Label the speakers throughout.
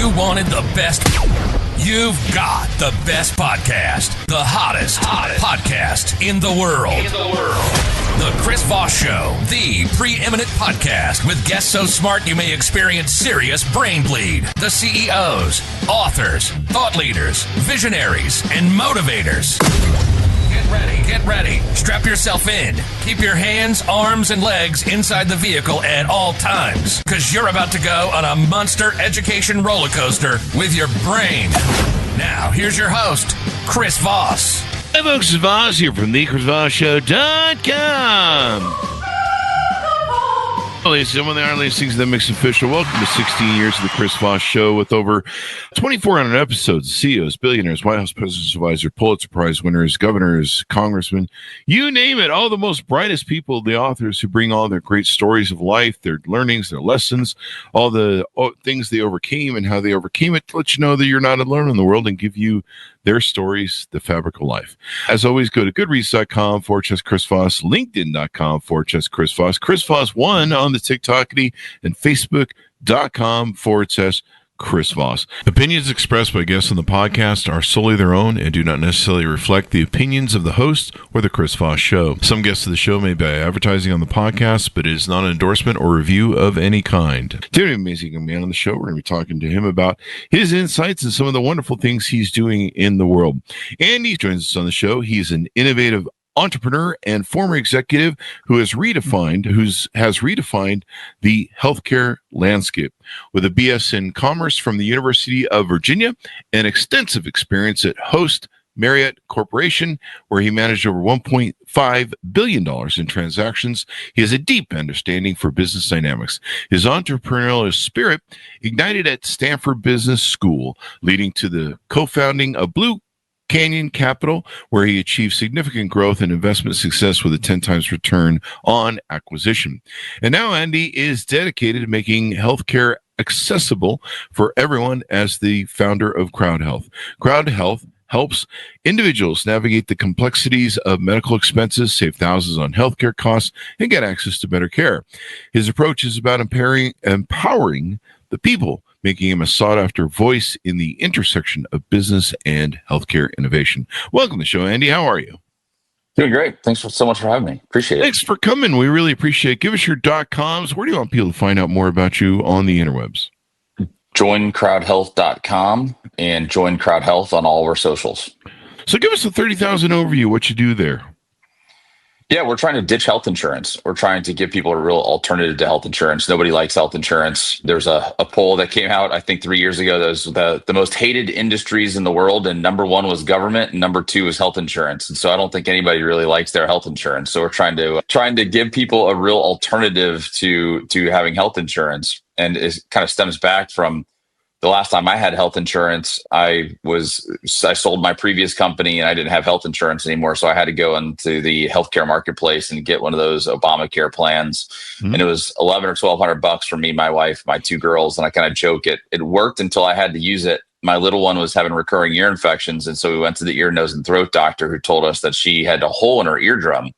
Speaker 1: you wanted the best, you've got the best podcast, the hottest podcast in the world. The Chris Voss Show, the preeminent podcast with guests so smart you may experience serious brain bleed. The CEOs, authors, thought leaders, visionaries, and motivators. Get ready. Strap yourself in. Keep your hands, arms, and legs inside the vehicle at all times, because you're about to go on a monster education roller coaster with your brain. Now, here's your host, Chris Voss.
Speaker 2: Hey folks, it's Voss here from thechrisvossshow.com. Ladies and gentlemen, the Iron Ladies things that makes official. Welcome to 16 years of the Chris Voss Show with over 2,400 episodes. CEOs, billionaires, White House President's Advisor, Pulitzer Prize winners, governors, congressmen, you name it. All the most brightest people, the authors who bring all their great stories of life, their learnings, their lessons, all the things they overcame and how they overcame it to let you know that you're not alone in the world and give you their stories, the fabric of life. As always, go to goodreads.com/Chris Voss, linkedin.com/Chris Voss, Chris Voss1 on the TikTokity, and facebook.com/Chris Voss. Opinions expressed by guests on the podcast are solely their own and do not necessarily reflect the opinions of the host or the Chris Voss Show. Some guests of the show may be advertising on the podcast, but it is not an endorsement or review of any kind. Today, an amazing man on the show. We're going to be talking to him about his insights and some of the wonderful things he's doing in the world. And he joins us on the show. He's an innovative entrepreneur and former executive who has redefined the healthcare landscape with a BS in commerce from the University of Virginia and extensive experience at Host Marriott Corporation, where he managed over $1.5 billion in transactions. He has a deep understanding for business dynamics. His entrepreneurial spirit ignited at Stanford Business School, leading to the co-founding of Blue Canyon Capital, where he achieved significant growth and investment success with a 10 times return on acquisition. And now Andy is dedicated to making healthcare accessible for everyone as the founder of CrowdHealth. CrowdHealth helps individuals navigate the complexities of medical expenses, save thousands on healthcare costs, and get access to better care. His approach is about empowering the people, making him a sought-after voice in the intersection of business and healthcare innovation. Welcome to the show, Andy. How are you?
Speaker 3: Doing great. Thanks so much for having me. Appreciate it.
Speaker 2: Thanks for coming. We really appreciate it. Give us your .coms. Where do you want people to find out more about you on the interwebs?
Speaker 3: JoinCrowdHealth.com and Join CrowdHealth on all our socials.
Speaker 2: So give us a 30,000 overview, what you do there.
Speaker 3: Yeah, we're trying to ditch health insurance. We're trying to give people a real alternative to health insurance. Nobody likes health insurance. There's a poll that came out, I think 3 years ago, that was the most hated industries in the world. And number one was government and number two was health insurance. And so I don't think anybody really likes their health insurance. So we're trying to give people a real alternative to having health insurance. And it kind of stems back from the last time I had health insurance. I sold my previous company and I didn't have health insurance anymore. So I had to go into the healthcare marketplace and get one of those Obamacare plans. Mm-hmm. And it was $1,100 or $1,200 for me, my wife, my two girls. And I kind of joke it worked until I had to use it. My little one was having recurring ear infections. And so we went to the ear, nose, and throat doctor who told us that she had a hole in her eardrum.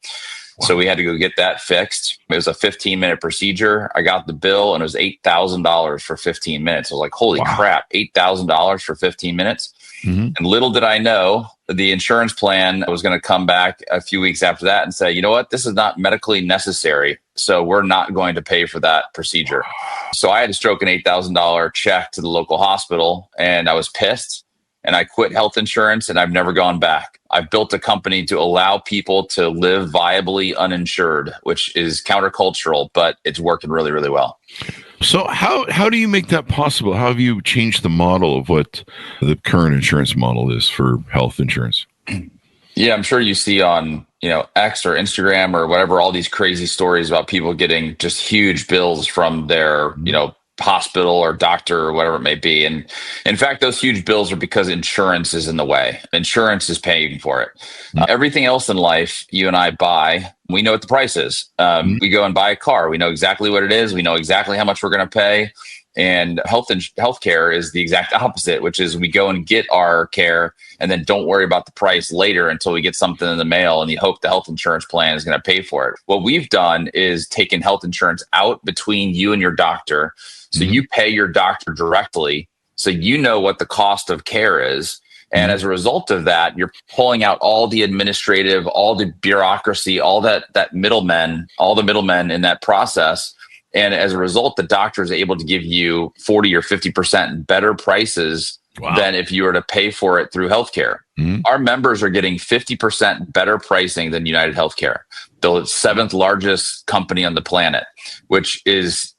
Speaker 3: So we had to go get that fixed. It was a 15-minute procedure. I got the bill and it was $8,000 for 15 minutes. I was like, holy crap, $8,000 for 15 minutes. Mm-hmm. And little did I know the insurance plan was going to come back a few weeks after that and say, you know what, this is not medically necessary. So we're not going to pay for that procedure. So I had to stroke an $8,000 check to the local hospital and I was pissed. And I quit health insurance and I've never gone back. I've built a company to allow people to live viably uninsured, which is countercultural, but it's working really, really well.
Speaker 2: So how do you make that possible? How have you changed the model of what the current insurance model is for health insurance?
Speaker 3: Yeah, I'm sure you see on, X or Instagram or whatever, all these crazy stories about people getting just huge bills from their, hospital or doctor or whatever it may be. And in fact, those huge bills are because insurance is in the way. Insurance is paying for it. Everything else in life, you and I buy, we know what the price is. We go and buy a car. We know exactly what it is. We know exactly how much we're going to pay. And healthcare is the exact opposite, which is we go and get our care and then don't worry about the price later until we get something in the mail and you hope the health insurance plan is going to pay for it. What we've done is taken health insurance out between you and your doctor. So you pay your doctor directly So you know what the cost of care is. And as a result of that, you're pulling out all the administrative, all the bureaucracy, all that all the middlemen in that process. And as a result, the doctor is able to give you 40 or 50% better prices than if you were to pay for it through healthcare. Our members are getting 50% better pricing than United Healthcare, the seventh largest company on the planet, which is,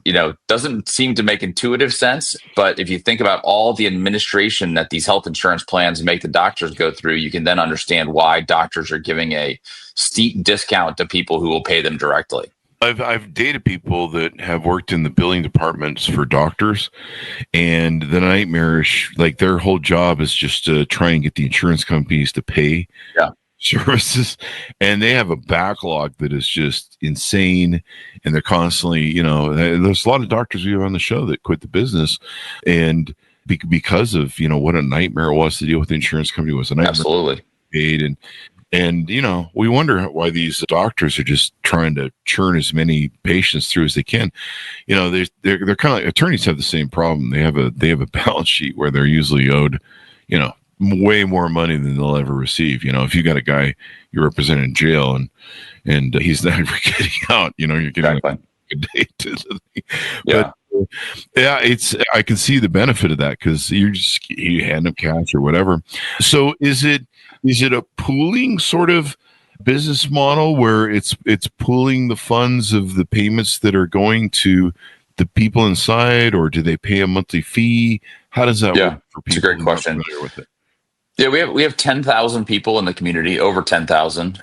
Speaker 3: doesn't seem to make intuitive sense. But if you think about all the administration that these health insurance plans make the doctors go through, you can then understand why doctors are giving a steep discount to people who will pay them directly.
Speaker 2: I've dated people that have worked in the billing departments for doctors, and the nightmarish, like their whole job is just to try and get the insurance companies to pay services, and they have a backlog that is just insane, and they're constantly, there's a lot of doctors we have on the show that quit the business, and because of what a nightmare it was to deal with the insurance company was a nightmare.
Speaker 3: Absolutely.
Speaker 2: Paid and we wonder why these doctors are just trying to churn as many patients through as they can. They're kind of like attorneys have the same problem. They have a balance sheet where they're usually owed, way more money than they'll ever receive. If you got a guy you represent in jail and he's not ever getting out, you're getting a date to the thing.
Speaker 3: Yeah.
Speaker 2: But I can see the benefit of that because you hand them cash or whatever. So is it a pooling sort of business model where it's pooling the funds of the payments that are going to the people inside, or do they pay a monthly fee? How does that work for people?
Speaker 3: It's a great question.
Speaker 2: With it?
Speaker 3: Yeah, we have 10,000 people in the community, over 10,000,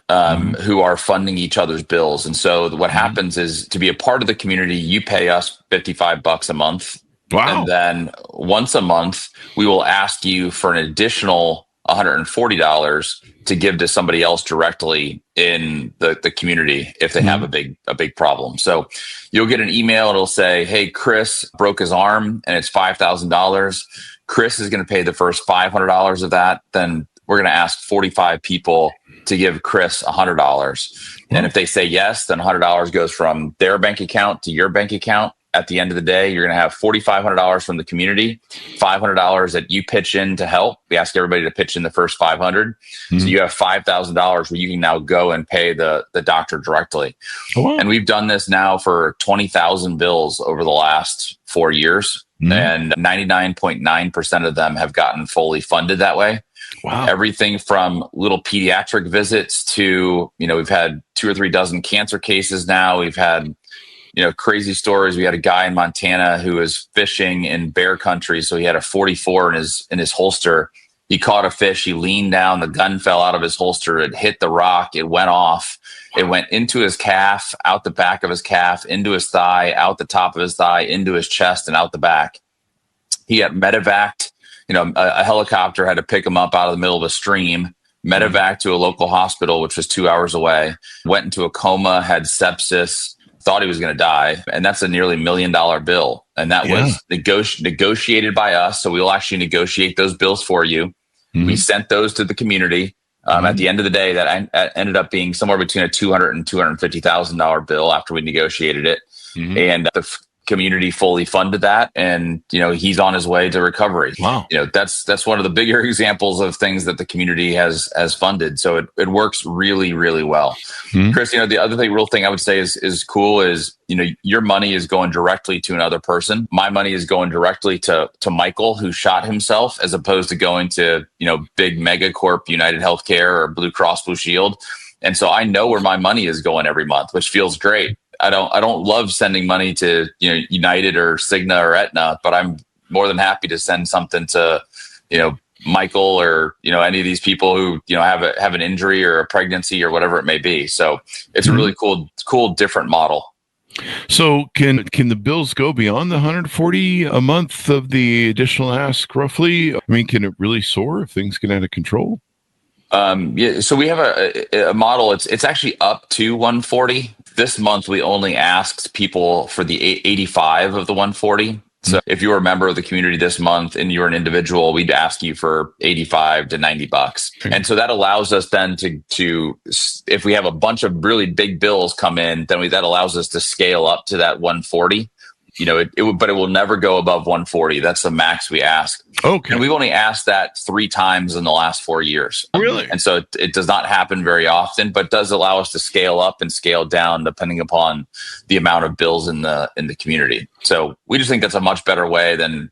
Speaker 3: who are funding each other's bills. And so what happens is, to be a part of the community, you pay us $55 a month.
Speaker 2: Wow.
Speaker 3: And then once a month, we will ask you for an additional $140 to give to somebody else directly in the community if they have a big problem. So you'll get an email. It'll say, hey, Chris broke his arm and it's $5,000. Chris is going to pay the first $500 of that. Then we're going to ask 45 people to give Chris $100. And if they say yes, then $100 goes from their bank account to your bank account. At the end of the day, you're going to have $4,500 from the community, $500 that you pitch in to help. We ask everybody to pitch in the first $500. So you have $5,000 where you can now go and pay the doctor directly. Oh, wow. And we've done this now for 20,000 bills over the last 4 years. And 99.9% of them have gotten fully funded that way. Wow. Everything from little pediatric visits to, we've had 2 or 3 dozen cancer cases now. We've had crazy stories. We had a guy in Montana who was fishing in bear country. So he had a 44 in his holster. He caught a fish. He leaned down. The gun fell out of his holster. It hit the rock. It went off. It went into his calf, out the back of his calf, into his thigh, out the top of his thigh, into his chest, and out the back. He got medevaced. A helicopter had to pick him up out of the middle of a stream, medevac to a local hospital, which was 2 hours away, went into a coma, had sepsis, thought he was going to die. And that's a nearly $1 million bill. And that was negotiated by us. So we'll actually negotiate those bills for you. We sent those to the community. At the end of the day, that ended up being somewhere between a $200,000 and $250,000 bill after we negotiated it. And the community fully funded that. And, he's on his way to recovery. Wow. That's one of the bigger examples of things that the community has funded. So it works really, really well. Chris, the other real thing I would say is cool is, your money is going directly to another person. My money is going directly to Michael, who shot himself, as opposed to going to, big megacorp, United Healthcare or Blue Cross Blue Shield. And so I know where my money is going every month, which feels great. I don't love sending money to United or Cigna or Aetna, but I'm more than happy to send something to Michael or any of these people who have an injury or a pregnancy or whatever it may be. So it's a really cool different model.
Speaker 2: So can the bills go beyond the $140 a month of the additional ask roughly? I mean, can it really soar if things get out of control?
Speaker 3: So we have a model. It's actually up to 140. This month, we only asked people for the 85 of the 140. So if you were a member of the community this month and you're an individual, we'd ask you for $85 to $90. And so that allows us then to if we have a bunch of really big bills come in, then that allows us to scale up to that 140. but it will never go above 140. That's the max we ask.
Speaker 2: Okay.
Speaker 3: And we've only asked that 3 times in the last 4 years.
Speaker 2: Really?
Speaker 3: And so it does not happen very often, but does allow us to scale up and scale down depending upon the amount of bills in the community. So we just think that's a much better way than,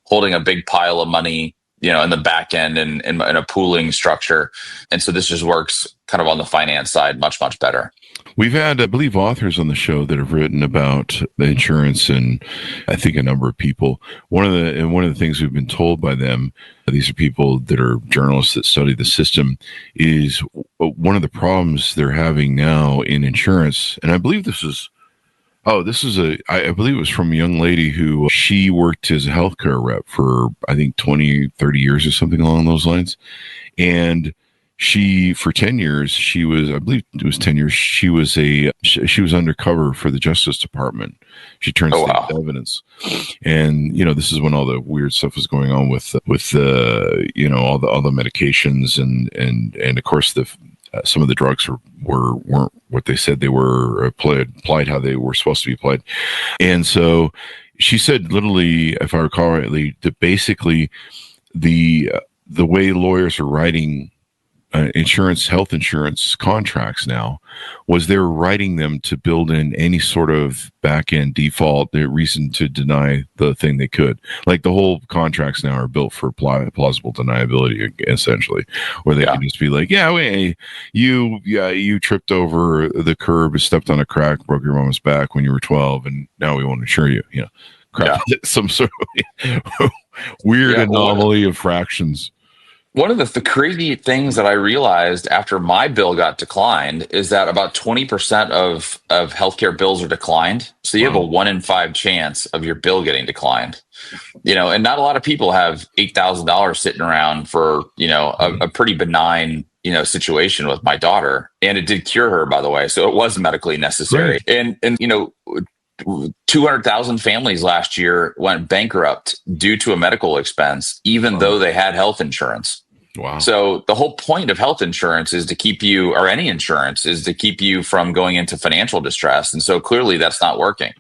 Speaker 3: holding a big pile of money, in the back end and in a pooling structure. And so this just works kind of on the finance side much, much better.
Speaker 2: We've had, I believe, authors on the show that have written about the insurance, and I think a number of people. One of the things we've been told by them, these are people that are journalists that study the system, is one of the problems they're having now in insurance. And I believe I believe it was from a young lady who she worked as a healthcare rep for, I think, 20, 30 years or something along those lines. And for 10 years, she was, I believe it was 10 years, she was undercover for the Justice Department. She turned state evidence. And, this is when all the weird stuff was going on with all the medications and of course some of the drugs weren't what they said they were applied how they were supposed to be applied. And so she said, literally, if I recall rightly, that basically the way lawyers are writing health insurance contracts now was they're writing them to build in any sort of back-end default, the reason to deny the thing they could. Like the whole contracts now are built for plausible deniability, essentially, where they can just be like, you tripped over the curb, stepped on a crack, broke your mama's back when you were 12, and now we won't insure you. Crap, some sort of weird anomaly of fractions.
Speaker 3: One of the crazy things that I realized after my bill got declined is that about 20% of healthcare bills are declined. So you have a 1 in 5 chance of your bill getting declined. And not a lot of people have $8,000 sitting around for, a pretty benign, situation with my daughter. And it did cure her, by the way. So it was medically necessary. Right. And 200,000 families last year went bankrupt due to a medical expense, even though they had health insurance.
Speaker 2: Wow. So
Speaker 3: the whole point of health insurance is to keep you, or any insurance, is to keep you from going into financial distress. And so clearly that's not working.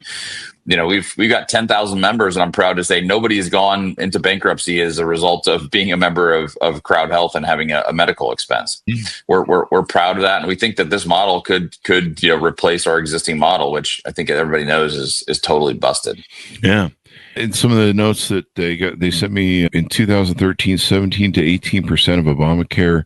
Speaker 3: We've got 10,000 members, and I'm proud to say nobody has gone into bankruptcy as a result of being a member of CrowdHealth and having a medical expense. We're proud of that, and we think that this model could replace our existing model, which I think everybody knows is totally busted.
Speaker 2: Yeah. And some of the notes that they sent me in 2013, 17 to 18% of Obamacare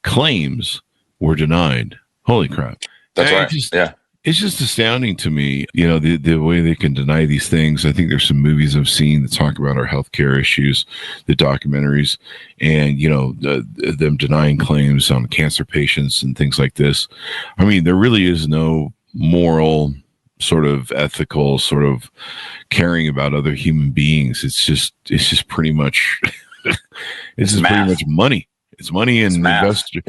Speaker 2: claims were denied. Holy crap.
Speaker 3: That's right.
Speaker 2: It's just astounding to me, the way they can deny these things. I think there's some movies I've seen that talk about our healthcare issues, the documentaries, and, them denying claims on cancer patients and things like this. I mean, there really is no moral, sort of ethical, sort of caring about other human beings. It's just pretty much, pretty much money. It's money and investor,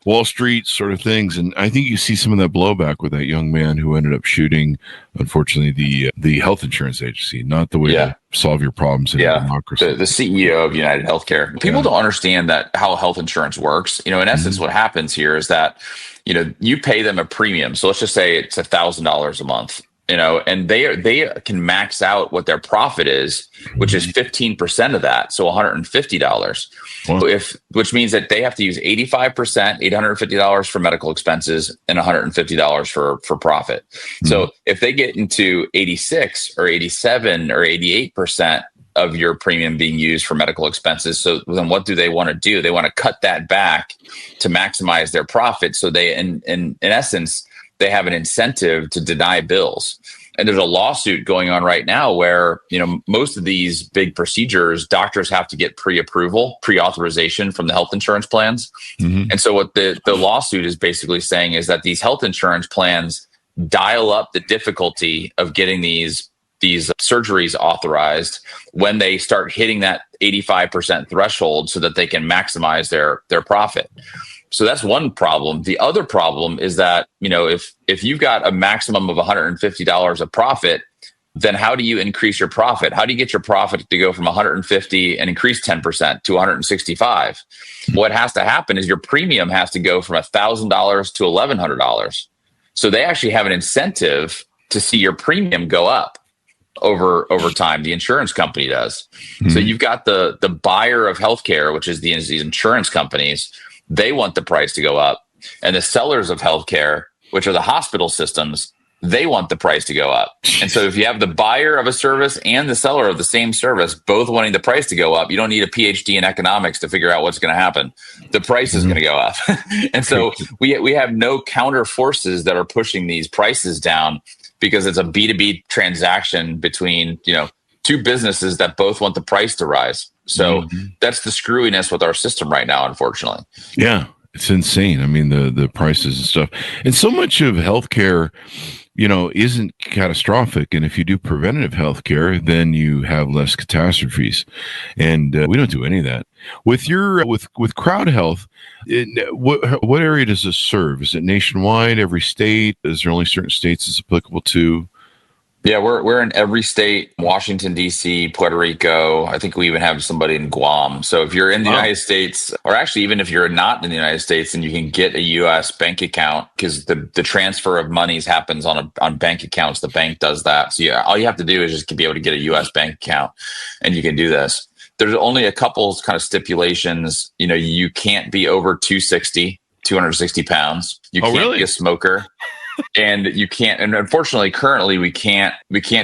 Speaker 2: Wall Street sort of things. And I think you see some of that blowback with that young man who ended up shooting, unfortunately, the health insurance agency, not the way to solve your problems in democracy.
Speaker 3: The CEO of United Healthcare. People don't understand how health insurance works. In essence, what happens here is that, you pay them a premium. So let's just say it's $1,000 a month. And they can max out what their profit is, which is 15% of that. So $150, which means that they have to use 85%, $850 for medical expenses and $150 for profit. So if they get into 86 or 87 or 88% of your premium being used for medical expenses, so then what do they want to do? They want to cut that back to maximize their profit. So they, in essence, they have an incentive to deny bills. And there's a lawsuit going on right now where, most of these big procedures, doctors have to get pre-authorization from the health insurance plans. And so what the lawsuit is basically saying is that these health insurance plans dial up the difficulty of getting these surgeries authorized when they start hitting that 85% threshold so that they can maximize their profit. So that's one problem. The other problem is that, if you've got a maximum of $150 of profit, then how do you increase your profit? How do you get your profit to go from 150 and increase 10% to 165? What has to happen is your premium has to go from $1,000 to $1,100. So they actually have an incentive to see your premium go up. over time. The insurance company does. So you've got the buyer of healthcare, which is these insurance companies. They want the price to go up, and the sellers of healthcare, which are the hospital systems, they want the price to go up. And so if you have the buyer of a service and the seller of the same service both wanting the price to go up, you don't need a PhD in economics to figure out what's going to happen. The price is going to go up. And so we have no counter forces that are pushing these prices down, because it's a B2B transaction between, two businesses that both want the price to rise. So that's the screwiness with our system right now, unfortunately.
Speaker 2: Yeah, it's insane. I mean, the prices and stuff. And so much of healthcare, isn't catastrophic. And if you do preventative healthcare, then you have less catastrophes. And we don't do any of that. With with CrowdHealth, what area does this serve? Is it nationwide, every state? Is there only certain states it's applicable to?
Speaker 3: Yeah, we're in every state: Washington, D.C., Puerto Rico. I think we even have somebody in Guam. So if you're in the United States, or actually even if you're not in the United States, then you can get a U.S. bank account, because the transfer of monies happens on bank accounts. The bank does that. So all you have to do is just be able to get a U.S. bank account, and you can do this. There's only a couple kind of stipulations. You can't be over 260 pounds. You can't be a smoker. And you can't, and unfortunately, currently we can't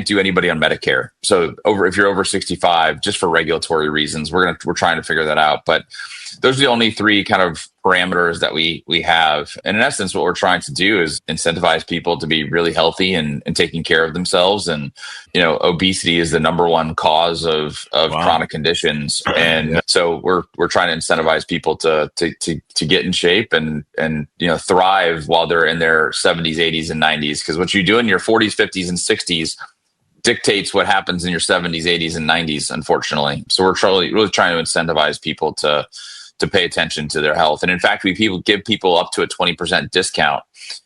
Speaker 3: do anybody on Medicare. So if you're over 65, just for regulatory reasons, we're trying to figure that out. But those are the only three kind of parameters that we have. And in essence, what we're trying to do is incentivize people to be really healthy and taking care of themselves. And, obesity is the number one cause of chronic conditions. And so we're trying to incentivize people to get in shape and thrive while they're in their 70s, 80s, and 90s. Because what you do in your 40s, 50s, and 60s dictates what happens in your 70s, 80s, and 90s, unfortunately. So we're really trying to incentivize people to pay attention to their health. And in fact, we give people up to a 20% discount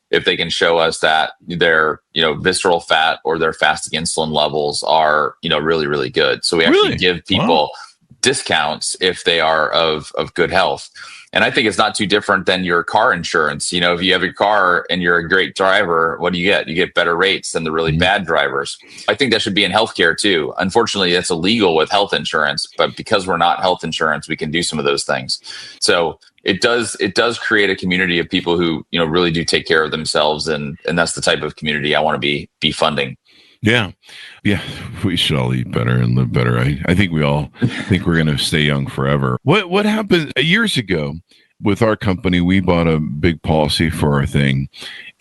Speaker 3: if they can show us that their, visceral fat or their fasting insulin levels are, really, really good. So we actually give people discounts if they are of good health. And I think it's not too different than your car insurance. If you have your car and you're a great driver, what do you get? You get better rates than the really bad drivers. I think that should be in healthcare too. Unfortunately, it's illegal with health insurance, but because we're not health insurance, we can do some of those things. So it does create a community of people who, really do take care of themselves. And that's the type of community I want to be funding.
Speaker 2: Yeah. We should all eat better and live better. I think we all think we're going to stay young forever. What happened years ago with our company? We bought a big policy for our thing,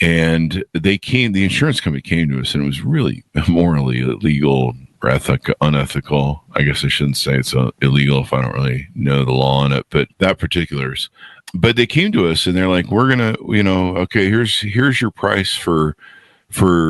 Speaker 2: and the insurance company came to us, and it was really morally illegal or unethical. I guess I shouldn't say it's illegal if I don't really know the law on it, but that particulars. But they came to us and they're like, we're going to, okay, here's your price for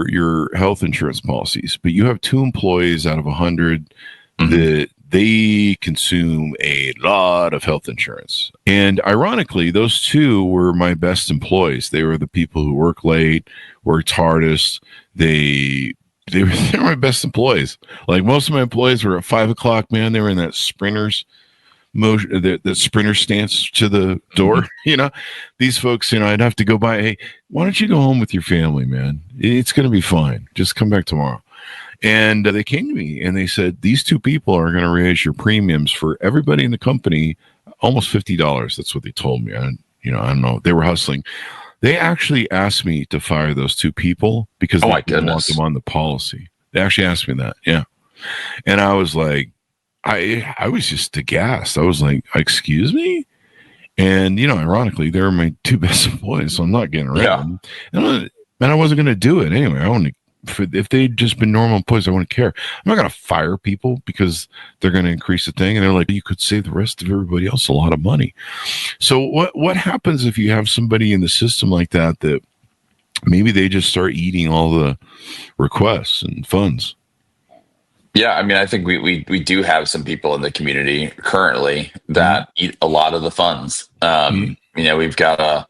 Speaker 2: your health insurance policies, but you have 2 employees out of 100 that they consume a lot of health insurance. And ironically, those 2 were my best employees. They were the people who work late, worked hardest. They were my best employees. Like most of my employees were at 5 o'clock, man. They were in that sprinters motion, the sprinter stance to the door. These folks, I'd have to go by, hey, why don't you go home with your family, man? It's going to be fine. Just come back tomorrow. And they came to me and they said, these 2 people are going to raise your premiums for everybody in the company almost $50. That's what they told me. I don't know. They were hustling. They actually asked me to fire those 2 people because they didn't want them on the policy. They actually asked me that. Yeah. And I was like, I was just aghast. I was like, excuse me? And, ironically, they were my 2 best employees, so I'm not getting rid of them. And I wasn't going to do it anyway. If they'd just been normal employees, I wouldn't care. I'm not going to fire people because they're going to increase the thing. And they're like, you could save the rest of everybody else a lot of money. So what happens if you have somebody in the system like that maybe they just start eating all the requests and funds?
Speaker 3: Yeah, I mean, I think we do have some people in the community currently that eat a lot of the funds. We've got a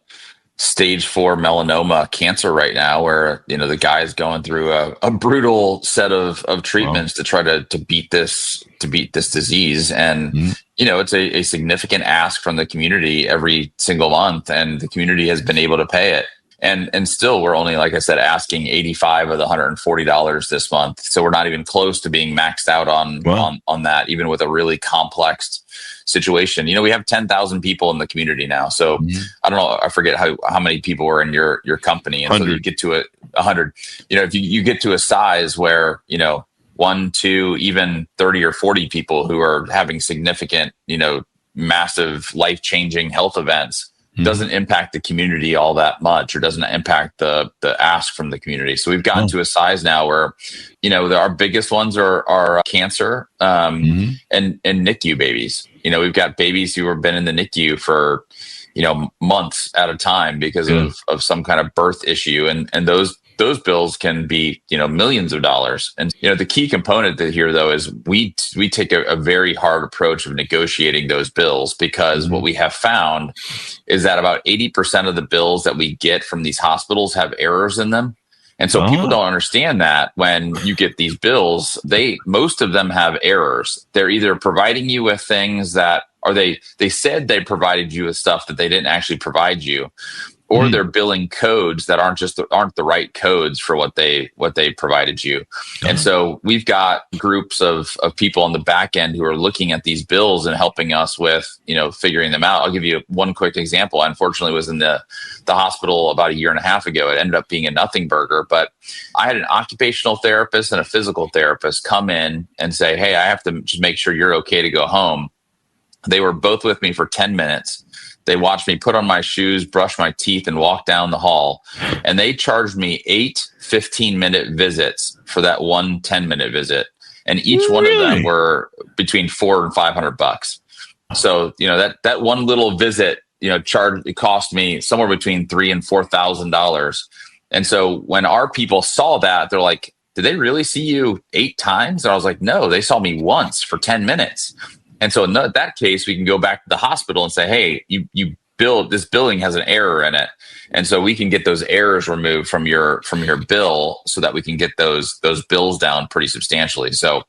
Speaker 3: stage 4 melanoma cancer right now where, the guy is going through a brutal set of treatments to try to beat this disease. And, it's a significant ask from the community every single month, and the community has been able to pay it. And still, we're only, like I said, asking $85 of the $140 this month. So we're not even close to being maxed out on that, even with a really complex situation. We have 10,000 people in the community now. So I don't know, I forget how many people are in your company. And 100. So you get to 100, if you get to a size where, 1, 2, even 30 or 40 people who are having significant, massive life-changing health events, doesn't impact the community all that much, or doesn't impact the ask from the community. So we've gotten to a size now where, our biggest ones are cancer and NICU babies. We've got babies who have been in the NICU for, months at a time because of some kind of birth issue. And those bills can be, millions of dollars. And, the key component here, though, is we take a very hard approach of negotiating those bills, because what we have found is that about 80% of the bills that we get from these hospitals have errors in them. And so people don't understand that when you get these bills, most of them have errors. They're either providing you with things that, or they said they provided you with stuff that they didn't actually provide you, or they're billing codes that aren't the right codes for what they provided you. And so we've got groups of people on the back end who are looking at these bills and helping us with, figuring them out. I'll give you one quick example. I unfortunately was in the hospital about a year and a half ago. It ended up being a nothing burger, but I had an occupational therapist and a physical therapist come in and say, "Hey, I have to just make sure you're okay to go home." They were both with me for 10 minutes. They watched me put on my shoes, brush my teeth, and walk down the hall. And they charged me 8 15-minute visits for that one 10-minute visit. And each one of them were between $400 and $500. So, that one little visit, it cost me somewhere between $3,000 and $4,000. And so when our people saw that, they're like, "Did they really see you 8 times?" And I was like, "No, they saw me once for 10 minutes. And so in that case, we can go back to the hospital and say, "Hey, this billing has an error in it." And so we can get those errors removed from your bill so that we can get those bills down pretty substantially. So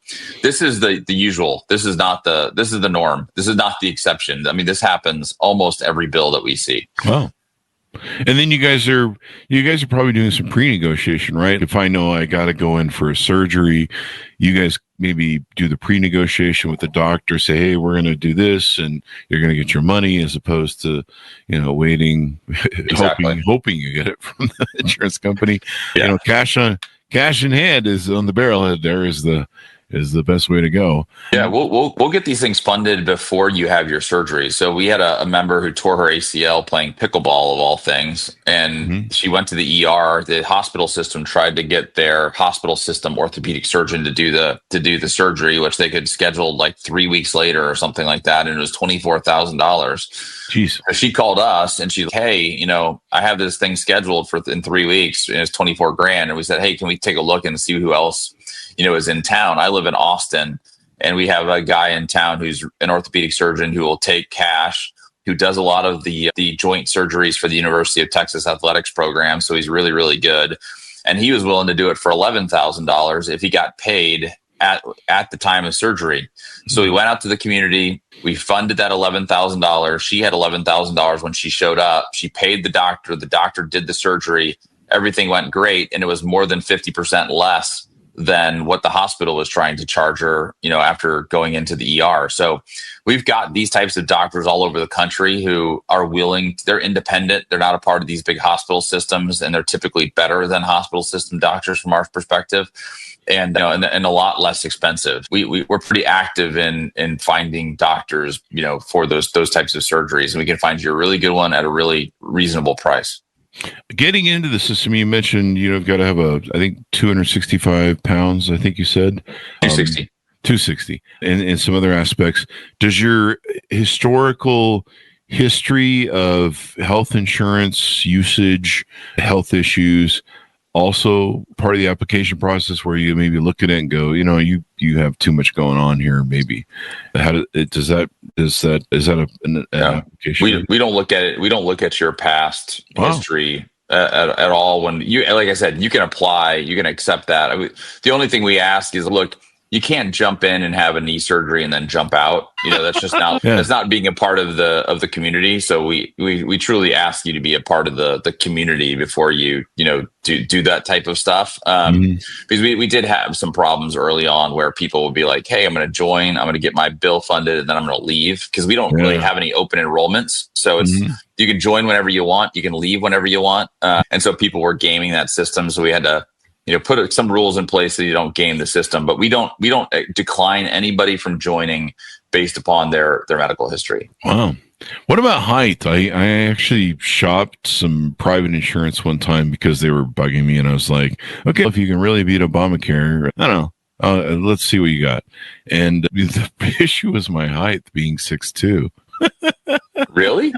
Speaker 3: this is the usual. This is the norm. This is not the exception. I mean, this happens almost every bill that we see.
Speaker 2: Wow. And then you guys are probably doing some pre-negotiation, right? If I know I got to go in for a surgery, you guys maybe do the pre-negotiation with the doctor, say, "Hey, we're going to do this and you're going to get your money," as opposed to, waiting,
Speaker 3: Exactly.
Speaker 2: hoping you get it from the insurance company.
Speaker 3: Yeah.
Speaker 2: Cash in hand is on the barrelhead. There is the best way to go.
Speaker 3: Yeah, we'll get these things funded before you have your surgery. So we had a member who tore her ACL playing pickleball, of all things, and she went to the ER. The hospital system tried to get their hospital system orthopedic surgeon to do the surgery, which they could schedule like 3 weeks later or something like that, and it was $24,000.
Speaker 2: Jeez.
Speaker 3: So she called us and she's like, "Hey, I have this thing scheduled in 3 weeks, and it's $24,000." And we said, "Hey, can we take a look and see who else is in town?" I live in Austin, and we have a guy in town who's an orthopedic surgeon who will take cash, who does a lot of the joint surgeries for the University of Texas athletics program. So he's really, really good. And he was willing to do it for $11,000 if he got paid at the time of surgery. So we went out to the community. We funded that $11,000. She had $11,000 when she showed up. She paid the doctor. The doctor did the surgery. Everything went great. And it was more than 50% less than what the hospital was trying to charge her, after going into the ER. So we've got these types of doctors all over the country who are willing. They're independent. They're not a part of these big hospital systems, and they're typically better than hospital system doctors from our perspective, and and a lot less expensive. We're pretty active in finding doctors, for those types of surgeries, and we can find you a really good one at a really reasonable price.
Speaker 2: Getting into the system, you mentioned you've got to have I think 265 pounds. I think you said
Speaker 3: 260.
Speaker 2: 260, and some other aspects. Does your historical history of health insurance usage, health issues, also part of the application process where you maybe look at it and go, you have too much going on here? Maybe is that an application?
Speaker 3: We don't look at it. We don't look at your past history at all. When like I said, you can apply, you can accept that. The only thing we ask is, look, you can't jump in and have a knee surgery and then jump out. That's just not that's not being a part of the community. So we truly ask you to be a part of the community before you do that type of stuff. Because we did have some problems early on where people would be like, hey, I'm going to join, I'm going to get my bill funded, and then I'm going to leave, because we don't really have any open enrollments. So it's you can join whenever you want, you can leave whenever you want, and so people were gaming that system. So we had to put some rules in place so you don't game the system. But we don't decline anybody from joining based upon their medical history.
Speaker 2: Wow. What about height? I actually shopped some private insurance one time because they were bugging me, and I was like, okay, if you can really beat Obamacare, I don't know. Let's see what you got. And the issue was my height being 6'2".
Speaker 3: Really?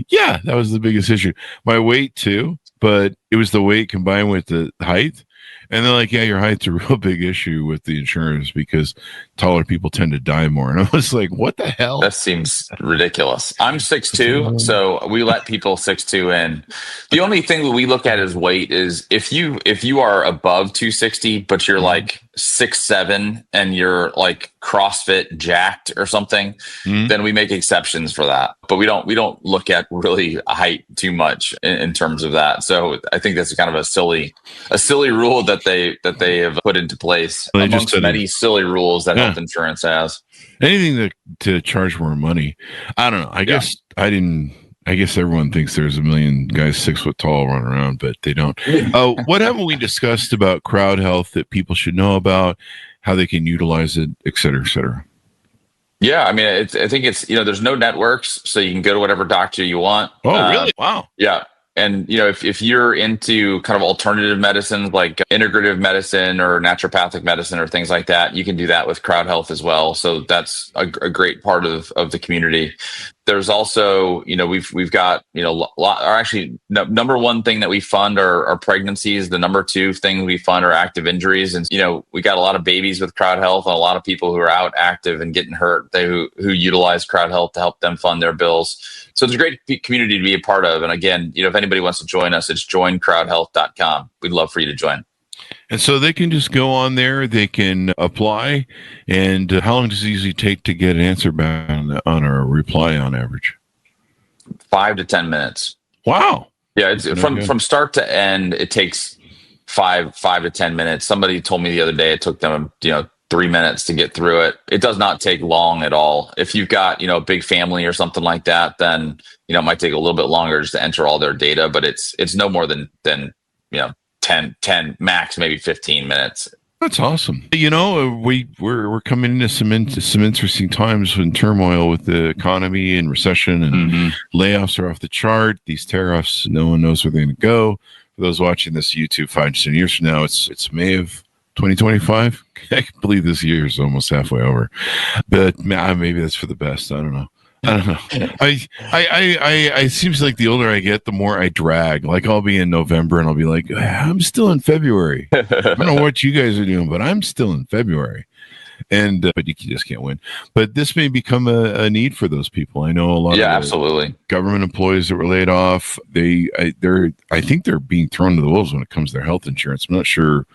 Speaker 2: Yeah, that was the biggest issue. My weight too, but it was the weight combined with the height. And they're like, yeah, your height's a real big issue with the insurance because taller people tend to die more. And I was like, what the hell?
Speaker 3: That seems ridiculous. I'm 6'2", so we let people 6'2" in. The only thing that we look at as weight is if you are above 260, but you're like 6'7" and you're like CrossFit jacked or something, then we make exceptions for that. But we don't look at really height too much in terms of that. So I think that's kind of a silly rule that they have put into place amongst many silly rules that health insurance has.
Speaker 2: Anything to charge more money. I don't know. I guess everyone thinks there's a million guys 6 foot tall running around, but they don't. What haven't we discussed about CrowdHealth that people should know about, how they can utilize it, et cetera, et cetera?
Speaker 3: Yeah, I mean, I think it's, there's no networks, so you can go to whatever doctor you want.
Speaker 2: Oh, really? Wow.
Speaker 3: Yeah. And, if you're into kind of alternative medicines like integrative medicine or naturopathic medicine or things like that, you can do that with CrowdHealth as well. So that's a great part of the community. There's also, we've got, number one thing that we fund are pregnancies. The number two thing we fund are active injuries. And, we got a lot of babies with CrowdHealth and a lot of people who are out active and getting hurt, who utilize CrowdHealth to help them fund their bills. So it's a great community to be a part of. And again, if anybody wants to join us, it's joincrowdhealth.com. We'd love for you to join.
Speaker 2: And so they can just go on there, they can apply. And how long does it usually take to get an answer back on a reply on average?
Speaker 3: 5 to 10 minutes.
Speaker 2: Wow.
Speaker 3: Yeah, it's from start to end, it takes five to 10 minutes. Somebody told me the other day it took them, 3 minutes to get through it. It does not take long at all. If you've got, a big family or something like that, then, it might take a little bit longer just to enter all their data, but it's no more than 10 max, maybe 15 minutes.
Speaker 2: That's awesome. We're coming into some interesting times in turmoil with the economy and recession, and layoffs are off the chart. These tariffs, no one knows where they're going to go. For those watching this YouTube 5 to 10 years from now, it's May of 2025. I can believe this year is almost halfway over, but maybe that's for the best. I don't know. It seems like the older I get, the more I drag. Like I'll be in November and I'll be like, I'm still in February. I don't know what you guys are doing, but I'm still in February. And but you just can't win. But this may become a need for those people. I know a lot of
Speaker 3: absolutely
Speaker 2: government employees that were laid off. I think they're being thrown to the wolves when it comes to their health insurance. I'm not sure.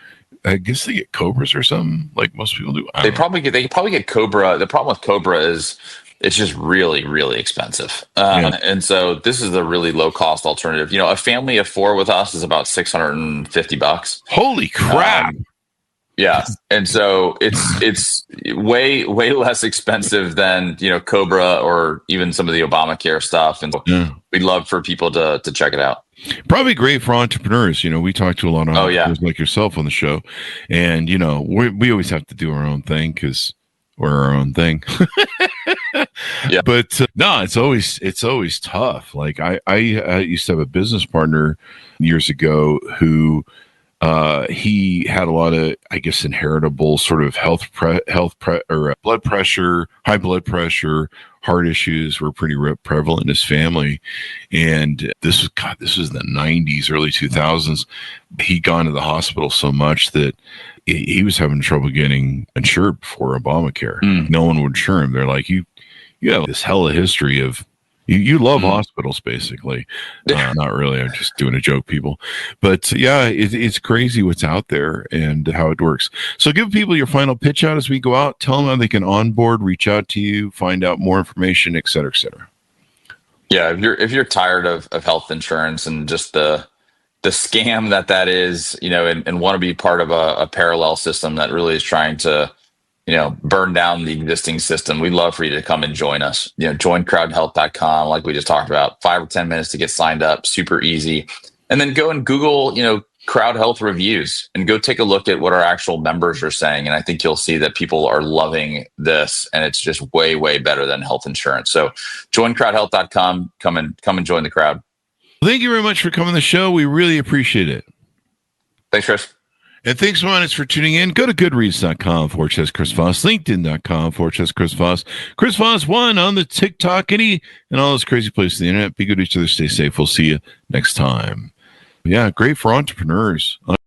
Speaker 2: I guess they get Cobras or something, like most people do.
Speaker 3: They probably get Cobra. The problem with Cobra is it's just really, really expensive. And so this is a really low cost alternative. A family of 4 with us is about $650.
Speaker 2: Holy crap.
Speaker 3: Yeah. And so it's way, way less expensive than, Cobra or even some of the Obamacare stuff. And we'd love for people to check it out.
Speaker 2: Probably great for entrepreneurs. We talk to a lot of entrepreneurs like yourself on the show, and we always have to do our own thing because we're our own thing.
Speaker 3: Yeah.
Speaker 2: But no, it's always tough. Like I used to have a business partner years ago who he had a lot of, I guess, inheritable sort of blood pressure, high blood pressure, heart issues were pretty prevalent in his family. And this was in the 90s, early 2000s. He'd gone to the hospital so much that he was having trouble getting insured before Obamacare. No one would insure him. They're like, you have this hella history of You love hospitals, basically. Not really. I'm just doing a joke, people. But yeah, it's crazy what's out there and how it works. So give people your final pitch out as we go out. Tell them how they can onboard, reach out to you, find out more information, et cetera, et cetera.
Speaker 3: Yeah, if you're tired of health insurance and just the scam that is, and want to be part of a parallel system that really is trying to, burn down the existing system, we'd love for you to come and join us. Join crowdhealth.com, like we just talked about, 5 or 10 minutes to get signed up, super easy. And then go and Google, Crowd Health reviews and go take a look at what our actual members are saying. And I think you'll see that people are loving this, and it's just way, way better than health insurance. So join crowdhealth.com, come and join the crowd.
Speaker 2: Thank you very much for coming to the show. We really appreciate it.
Speaker 3: Thanks, Chris.
Speaker 2: And thanks, Monis, for tuning in. Go to goodreads.com/Chris Voss, LinkedIn.com/Chris Voss, Chris Voss 1 on the TikTok, and all those crazy places on the internet. Be good to each other. Stay safe. We'll see you next time. Yeah, great for entrepreneurs.